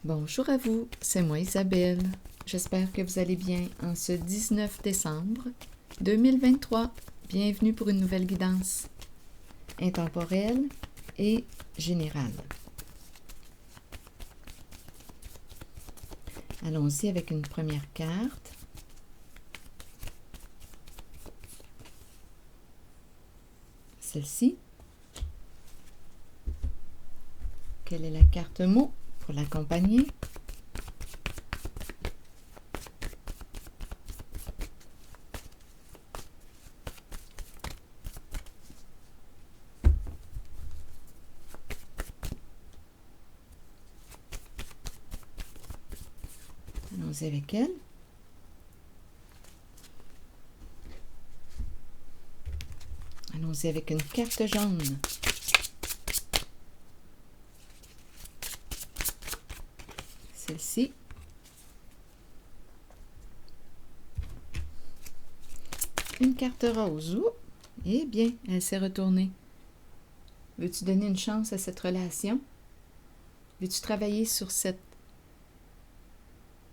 Bonjour à vous, c'est moi Isabelle. J'espère que vous allez bien en ce 19 décembre 2023. Bienvenue pour une nouvelle guidance intemporelle et générale. Allons-y avec une première carte. Celle-ci. Quelle est la carte mot pour l'accompagner? Allons-y avec elle. Allons-y avec une carte jaune. Celle-ci. Une carte rose. Eh bien, elle s'est retournée. Veux-tu donner une chance à cette relation? Veux-tu travailler sur ce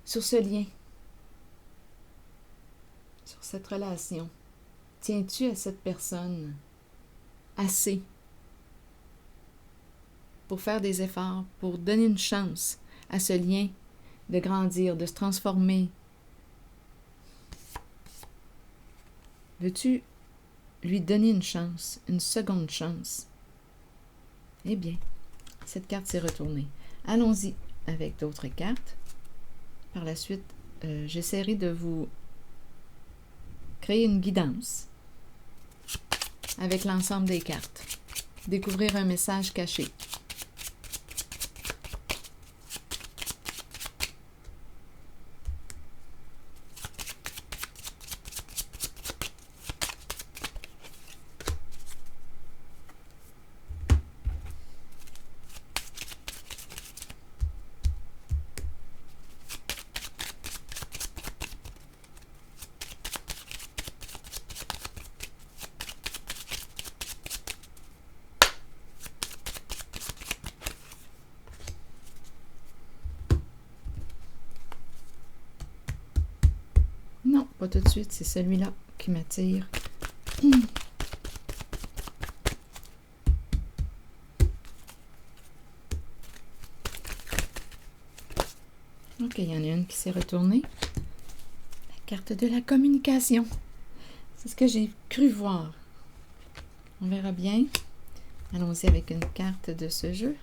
lien? Sur cette relation? Tiens-tu à cette personne assez pour faire des efforts, pour donner une chance à ce lien de grandir, de se transformer? Veux-tu lui donner une chance, une seconde chance? Eh bien, cette carte s'est retournée. Allons-y avec d'autres cartes. Par la suite, j'essaierai de vous créer une guidance avec l'ensemble des cartes. Découvrir un message caché. Non, pas tout de suite, c'est celui-là qui m'attire. Ok, il y en a une qui s'est retournée. La carte de la communication. C'est ce que j'ai cru voir. On verra bien. Allons-y avec une carte de ce jeu.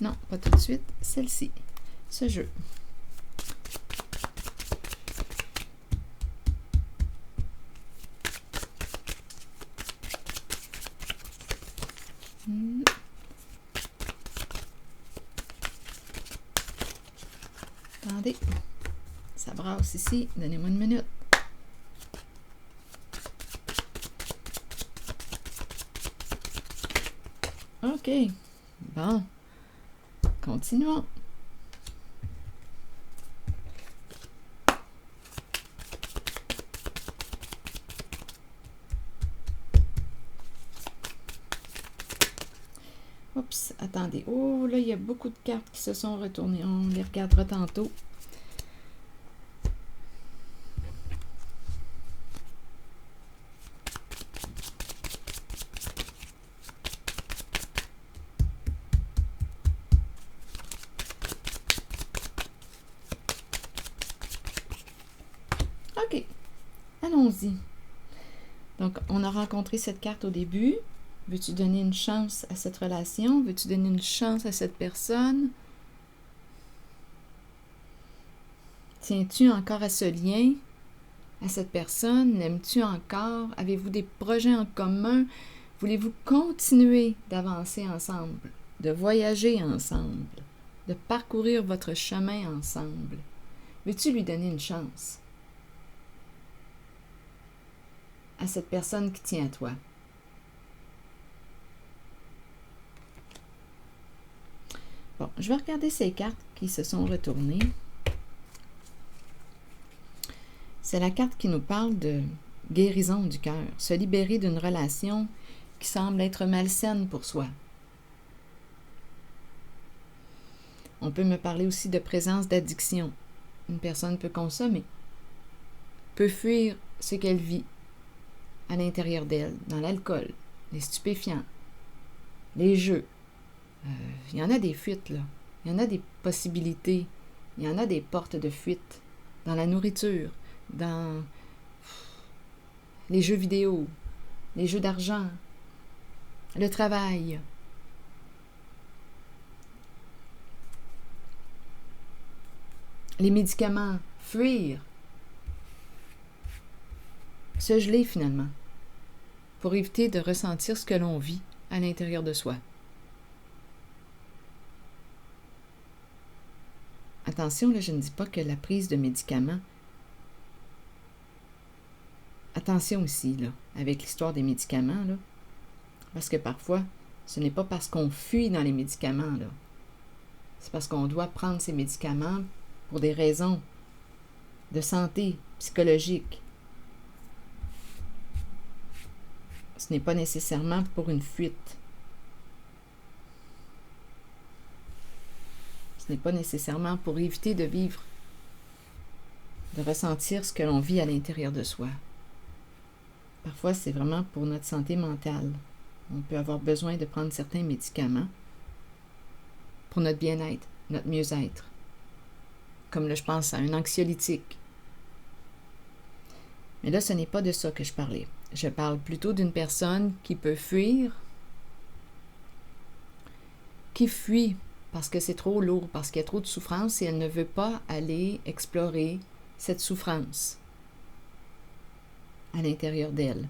Non, pas tout de suite. Celle-ci. Ce jeu. Attendez. Ça brasse ici. Donnez-moi une minute. OK. Bon. Continuons. Oups, attendez. Oh, là, il y a beaucoup de cartes qui se sont retournées. On les regardera tantôt. OK. Allons-y. Donc, on a rencontré cette carte au début. Veux-tu donner une chance à cette relation? Veux-tu donner une chance à cette personne? Tiens-tu encore à ce lien, à cette personne? L'aimes-tu encore? Avez-vous des projets en commun? Voulez-vous continuer d'avancer ensemble, de voyager ensemble, de parcourir votre chemin ensemble? Veux-tu lui donner une chance à cette personne qui tient à toi? Bon, je vais regarder ces cartes qui se sont retournées. C'est la carte qui nous parle de guérison du cœur, se libérer d'une relation qui semble être malsaine pour soi. On peut me parler aussi de présence d'addiction. Une personne peut consommer, peut fuir ce qu'elle vit à l'intérieur d'elle, dans l'alcool, les stupéfiants, les jeux. Il y en a des fuites, là. Il y en a des possibilités. Il y en a des portes de fuite dans la nourriture, dans les jeux vidéo, les jeux d'argent, le travail. Les médicaments, fuir. Se geler finalement, pour éviter de ressentir ce que l'on vit à l'intérieur de soi. Attention, là, je ne dis pas que la prise de médicaments... Attention aussi, là, avec l'histoire des médicaments, là, parce que parfois, ce n'est pas parce qu'on fuit dans les médicaments, là. C'est parce qu'on doit prendre ces médicaments pour des raisons de santé psychologique. Ce n'est pas nécessairement pour une fuite. Ce n'est pas nécessairement pour éviter de vivre, de ressentir ce que l'on vit à l'intérieur de soi. Parfois, c'est vraiment pour notre santé mentale. On peut avoir besoin de prendre certains médicaments pour notre bien-être, notre mieux-être. Comme là, je pense à un anxiolytique. Mais là, ce n'est pas de ça que je parlais. Je parle plutôt d'une personne qui peut fuir, qui fuit parce que c'est trop lourd, parce qu'il y a trop de souffrance et elle ne veut pas aller explorer cette souffrance à l'intérieur d'elle.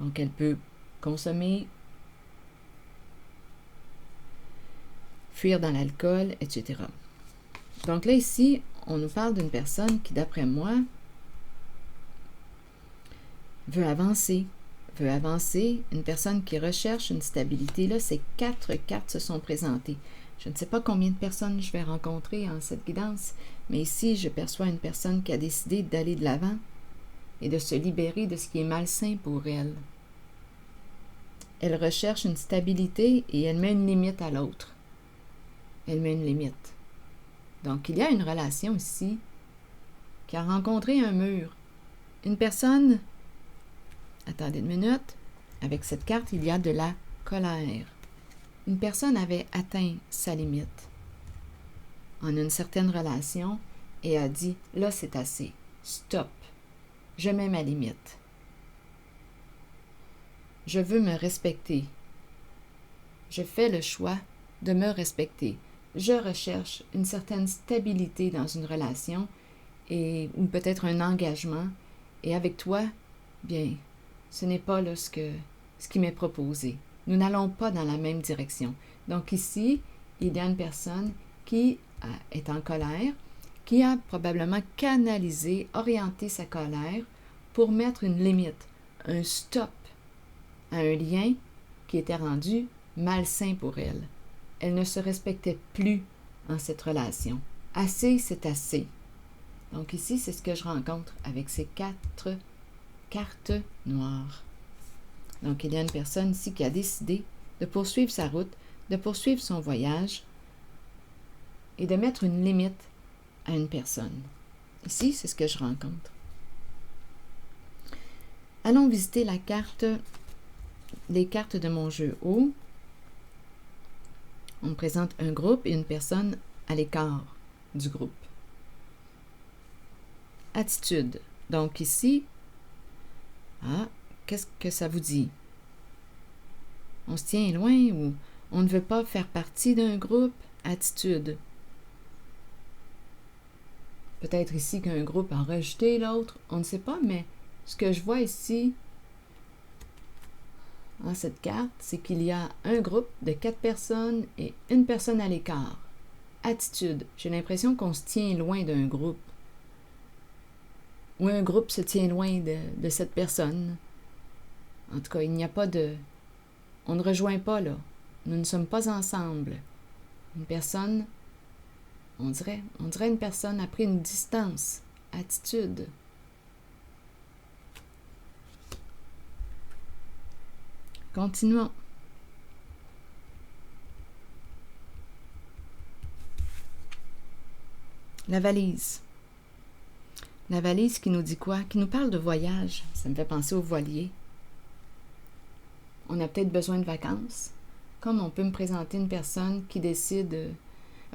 Donc, elle peut consommer, fuir dans l'alcool, etc. Donc là, ici, on nous parle d'une personne qui, d'après moi, veut avancer. Une personne qui recherche une stabilité. Là, ces 4 cartes se sont présentées. Je ne sais pas combien de personnes je vais rencontrer en cette guidance, mais ici, je perçois une personne qui a décidé d'aller de l'avant et de se libérer de ce qui est malsain pour elle. Elle recherche une stabilité et elle met une limite à l'autre. Elle met une limite. Donc, il y a une relation ici qui a rencontré un mur. Une personne... Attendez une minute. Avec cette carte, il y a de la colère. Une personne avait atteint sa limite en une certaine relation et a dit, là, c'est assez. Stop. Je mets ma limite. Je veux me respecter. Je fais le choix de me respecter. Je recherche une certaine stabilité dans une relation ou peut-être un engagement. Et avec toi, bien, ce n'est pas là ce qui m'est proposé. Nous n'allons pas dans la même direction. Donc ici, il y a une personne qui est en colère, qui a probablement canalisé, orienté sa colère pour mettre une limite, un stop à un lien qui était rendu malsain pour elle. Elle ne se respectait plus en cette relation. Assez, c'est assez. Donc ici, c'est ce que je rencontre avec ces 4 cartes noires. Donc il y a une personne ici qui a décidé de poursuivre sa route, de poursuivre son voyage et de mettre une limite à une personne. Ici, c'est ce que je rencontre. Allons visiter les cartes de mon jeu haut. On me présente un groupe et une personne à l'écart du groupe. Attitude. Donc ici, qu'est-ce que ça vous dit? On se tient loin ou on ne veut pas faire partie d'un groupe? Attitude. Peut-être ici qu'un groupe a rejeté l'autre, on ne sait pas, mais ce que je vois ici, dans cette carte, c'est qu'il y a un groupe de 4 personnes et une personne à l'écart. Attitude. J'ai l'impression qu'on se tient loin d'un groupe. Ou un groupe se tient loin de cette personne. En tout cas, il n'y a pas de... On ne rejoint pas, là. Nous ne sommes pas ensemble. Une personne, on dirait une personne a pris une distance. Attitude. Continuons. La valise. La valise qui nous dit quoi? Qui nous parle de voyage. Ça me fait penser aux voiliers. On a peut-être besoin de vacances. Comme on peut me présenter une personne qui décide,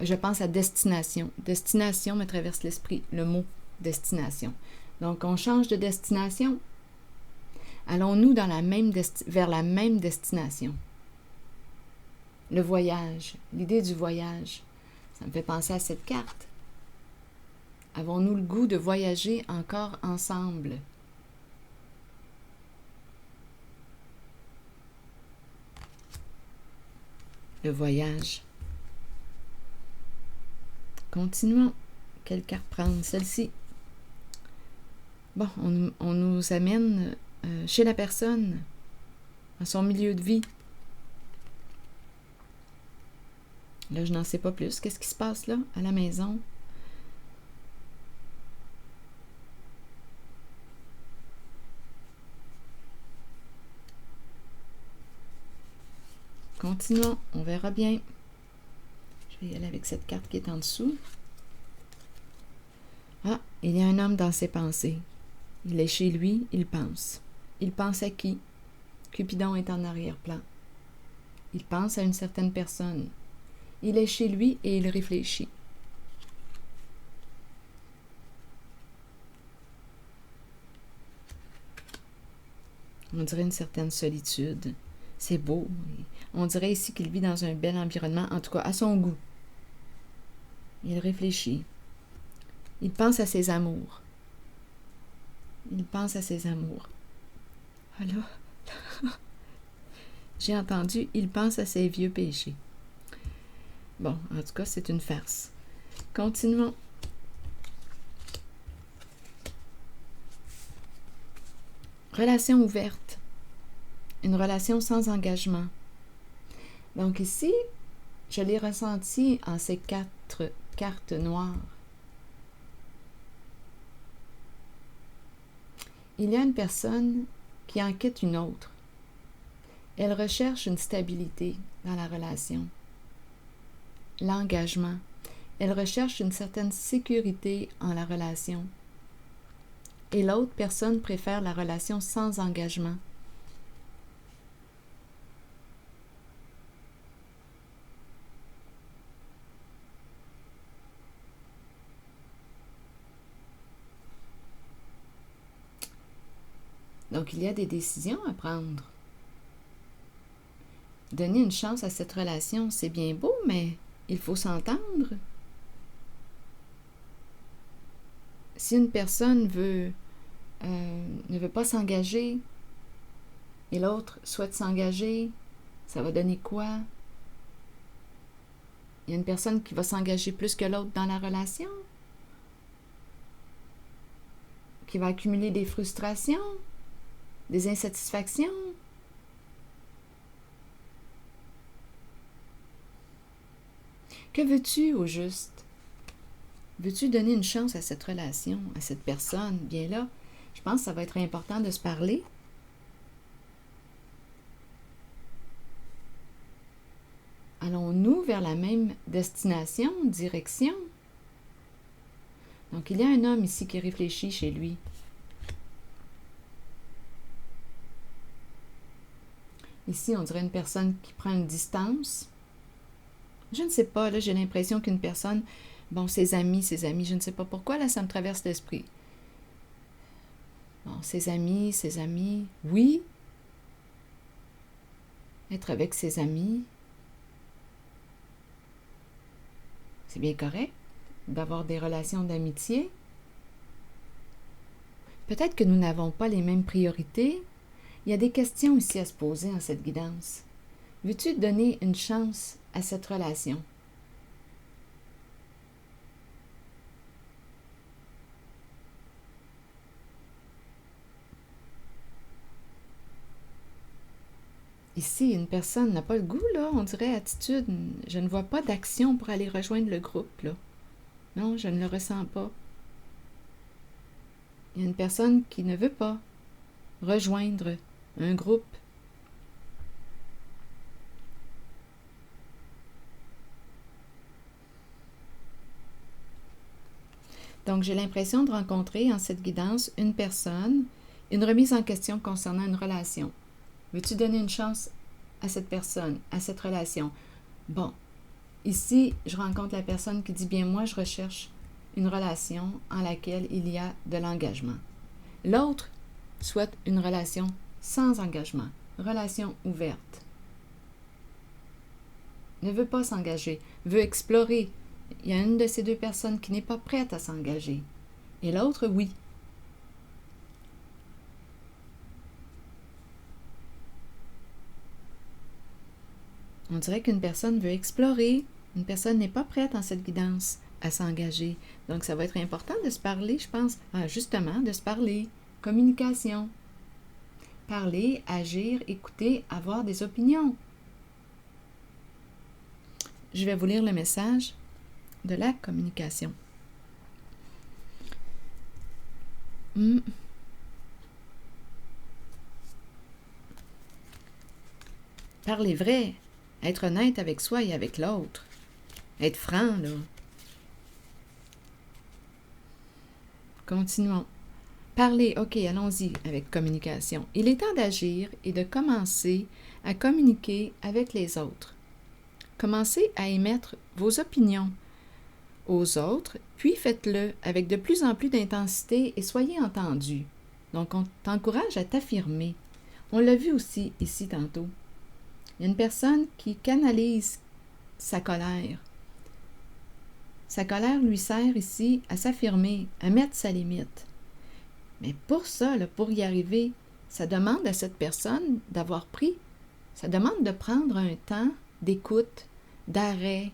je pense à destination. Destination me traverse l'esprit, le mot destination. Donc, on change de destination. Allons-nous dans vers la même destination? Le voyage, l'idée du voyage, ça me fait penser à cette carte. Avons-nous le goût de voyager encore ensemble? Le voyage. Continuons. Quelle carte prendre? Celle-ci. Bon, on nous amène chez la personne, dans son milieu de vie. Là, je n'en sais pas plus. Qu'est-ce qui se passe là, à la maison? Continuons, on verra bien. Je vais y aller avec cette carte qui est en dessous. Ah, il y a un homme dans ses pensées. Il est chez lui, il pense. Il pense à qui? Cupidon est en arrière-plan. Il pense à une certaine personne. Il est chez lui et il réfléchit. On dirait une certaine solitude. C'est beau. On dirait ici qu'il vit dans un bel environnement, en tout cas à son goût. Il réfléchit. Il pense à ses amours. Il pense à ses amours. Ah là, j'ai entendu, il pense à ses vieux péchés. Bon, en tout cas, c'est une farce. Continuons. Relation ouverte. Une relation sans engagement. Donc ici, je l'ai ressenti en ces 4 cartes noires. Il y a une personne qui en quitte une autre. Elle recherche une stabilité dans la relation. L'engagement. Elle recherche une certaine sécurité en la relation. Et l'autre personne préfère la relation sans engagement. Donc, il y a des décisions à prendre. Donner une chance à cette relation, c'est bien beau, mais il faut s'entendre. Si une personne ne veut pas s'engager et l'autre souhaite s'engager, ça va donner quoi? Il y a une personne qui va s'engager plus que l'autre dans la relation, qui va accumuler des frustrations, des insatisfactions. Que veux-tu au juste? Veux-tu donner une chance à cette relation, à cette personne? Bien là, je pense que ça va être important de se parler. Allons-nous vers la même destination, direction? Donc, il y a un homme ici qui réfléchit chez lui. Ici, on dirait une personne qui prend une distance. Je ne sais pas, là, j'ai l'impression qu'une personne, bon, ses amis, je ne sais pas pourquoi, là, ça me traverse l'esprit. Bon, ses amis, oui. Être avec ses amis, c'est bien correct d'avoir des relations d'amitié. Peut-être que nous n'avons pas les mêmes priorités. Il y a des questions ici à se poser en cette guidance. Veux-tu donner une chance à cette relation? Ici, une personne n'a pas le goût, là, on dirait attitude. Je ne vois pas d'action pour aller rejoindre le groupe, là. Non, je ne le ressens pas. Il y a une personne qui ne veut pas rejoindre un groupe. Donc, j'ai l'impression de rencontrer en cette guidance une personne, une remise en question concernant une relation. Veux-tu donner une chance à cette personne, à cette relation? Bon, ici, je rencontre la personne qui dit, bien, moi, je recherche une relation en laquelle il y a de l'engagement. L'autre souhaite une relation sans engagement, relation ouverte. Ne veut pas s'engager, veut explorer. Il y a une de ces deux personnes qui n'est pas prête à s'engager. Et l'autre, oui. On dirait qu'une personne veut explorer. Une personne n'est pas prête en cette guidance à s'engager. Donc, ça va être important de se parler, je pense. Justement, de se parler. Communication. Parler, agir, écouter, avoir des opinions. Je vais vous lire le message de la communication. Parler vrai, être honnête avec soi et avec l'autre. Être franc, là. Continuons. Parler, ok, allons-y avec communication. Il est temps d'agir et de commencer à communiquer avec les autres. Commencez à émettre vos opinions aux autres, puis faites-le avec de plus en plus d'intensité et soyez entendus. Donc, on t'encourage à t'affirmer. On l'a vu aussi ici tantôt. Il y a une personne qui canalise sa colère. Sa colère lui sert ici à s'affirmer, à mettre sa limite. Mais pour ça, là, pour y arriver, ça demande à cette personne d'avoir pris, ça demande de prendre un temps d'écoute, d'arrêt,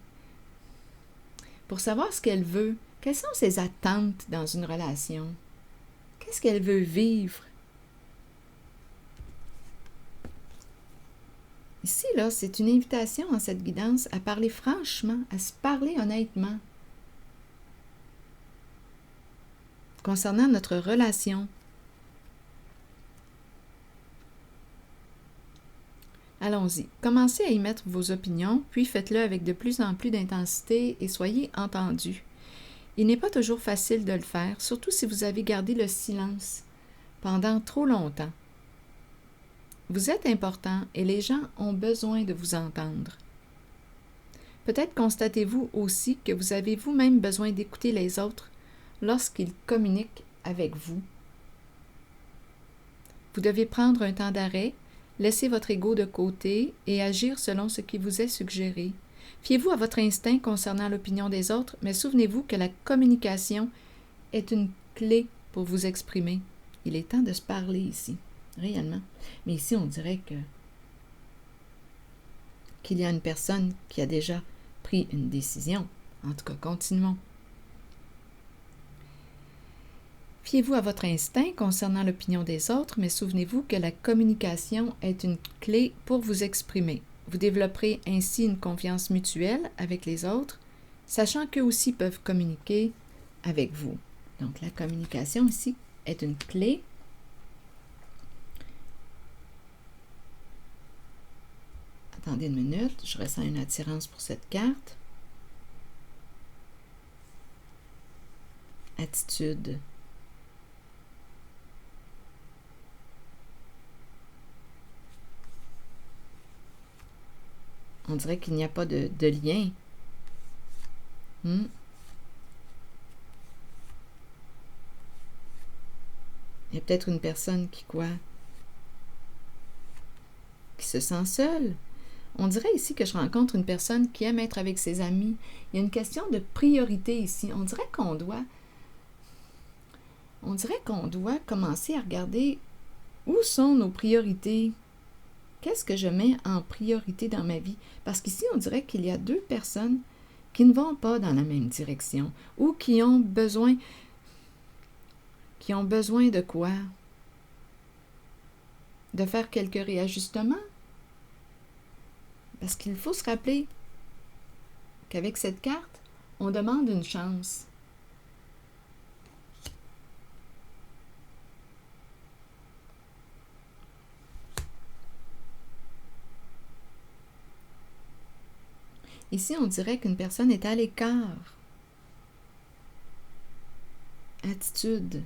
pour savoir ce qu'elle veut. Quelles sont ses attentes dans une relation? Qu'est-ce qu'elle veut vivre? Ici, là, c'est une invitation en cette guidance à parler franchement, à se parler honnêtement concernant notre relation. Allons-y. Commencez à y mettre vos opinions, puis faites-le avec de plus en plus d'intensité et soyez entendus. Il n'est pas toujours facile de le faire, surtout si vous avez gardé le silence pendant trop longtemps. Vous êtes important et les gens ont besoin de vous entendre. Peut-être constatez-vous aussi que vous avez vous-même besoin d'écouter les autres lorsqu'ils communiquent avec vous. Vous devez prendre un temps d'arrêt, laisser votre ego de côté et agir selon ce qui vous est suggéré. Fiez-vous à votre instinct concernant l'opinion des autres, mais souvenez-vous que la communication est une clé pour vous exprimer. Il est temps de se parler ici, réellement. Mais ici, on dirait qu'il y a une personne qui a déjà pris une décision. En tout cas, continuons. Fiez-vous à votre instinct concernant l'opinion des autres, mais souvenez-vous que la communication est une clé pour vous exprimer. Vous développerez ainsi une confiance mutuelle avec les autres, sachant qu'eux aussi peuvent communiquer avec vous. Donc, la communication ici est une clé. Attendez une minute, je ressens une attirance pour cette carte. Attitude. On dirait qu'il n'y a pas de lien. Il y a peut-être une personne qui se sent seule. On dirait ici que je rencontre une personne qui aime être avec ses amis. Il y a une question de priorité ici. On dirait qu'on doit commencer à regarder où sont nos priorités. Qu'est-ce que je mets en priorité dans ma vie? Parce qu'ici, on dirait qu'il y a deux personnes qui ne vont pas dans la même direction ou qui ont besoin de quoi? De faire quelques réajustements? Parce qu'il faut se rappeler qu'avec cette carte, on demande une chance. Ici, on dirait qu'une personne est à l'écart. attitude.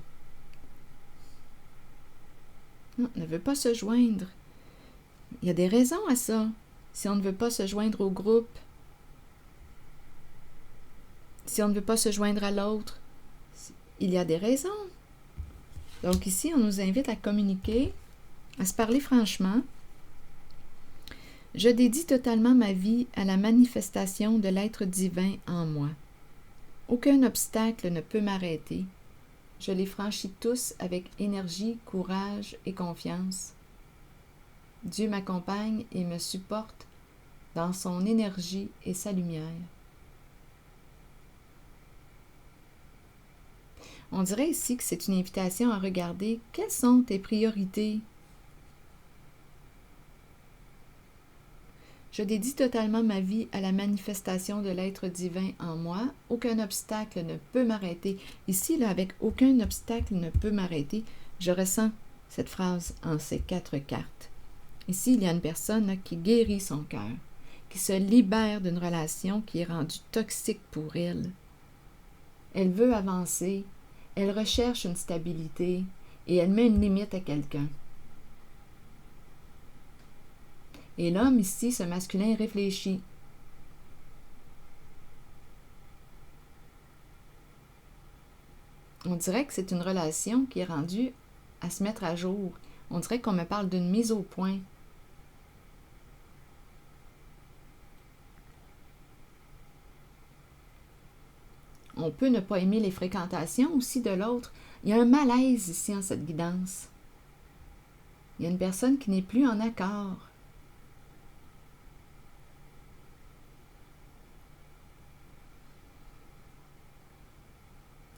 Non, ne veut pas se joindre. Il y a des raisons à ça. Si on ne veut pas se joindre au groupe, si on ne veut pas se joindre à l'autre, il y a des raisons. Donc ici, on nous invite à communiquer, à se parler franchement. Je dédie totalement ma vie à la manifestation de l'être divin en moi. Aucun obstacle ne peut m'arrêter. Je les franchis tous avec énergie, courage et confiance. Dieu m'accompagne et me supporte dans son énergie et sa lumière. On dirait ici que c'est une invitation à regarder quelles sont tes priorités. Je dédie totalement ma vie à la manifestation de l'être divin en moi. Aucun obstacle ne peut m'arrêter. Ici, là, avec aucun obstacle ne peut m'arrêter, je ressens cette phrase en ces 4 cartes. Ici, il y a une personne là, qui guérit son cœur, qui se libère d'une relation qui est rendue toxique pour elle. Elle veut avancer, elle recherche une stabilité et elle met une limite à quelqu'un. Et l'homme ici, ce masculin, réfléchit. On dirait que c'est une relation qui est rendue à se mettre à jour. On dirait qu'on me parle d'une mise au point. On peut ne pas aimer les fréquentations aussi de l'autre. Il y a un malaise ici en cette guidance. Il y a une personne qui n'est plus en accord.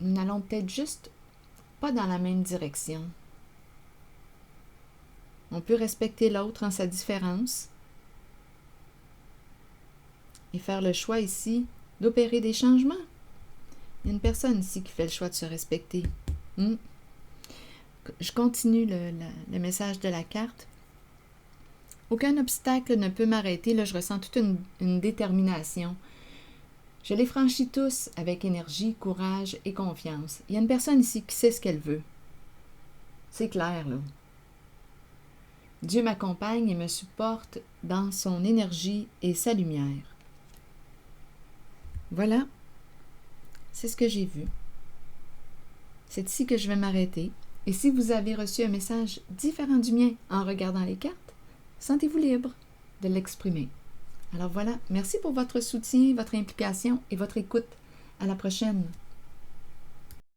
Nous n'allons peut-être juste pas dans la même direction. On peut respecter l'autre en sa différence et faire le choix ici d'opérer des changements. Il y a une personne ici qui fait le choix de se respecter. Je continue le message de la carte. Aucun obstacle ne peut m'arrêter. Là, je ressens toute une détermination. Je les franchis tous avec énergie, courage et confiance. Il y a une personne ici qui sait ce qu'elle veut. C'est clair, là. Dieu m'accompagne et me supporte dans son énergie et sa lumière. Voilà, c'est ce que j'ai vu. C'est ici que je vais m'arrêter. Et si vous avez reçu un message différent du mien en regardant les cartes, sentez-vous libre de l'exprimer. Alors voilà, merci pour votre soutien, votre implication et votre écoute. À la prochaine.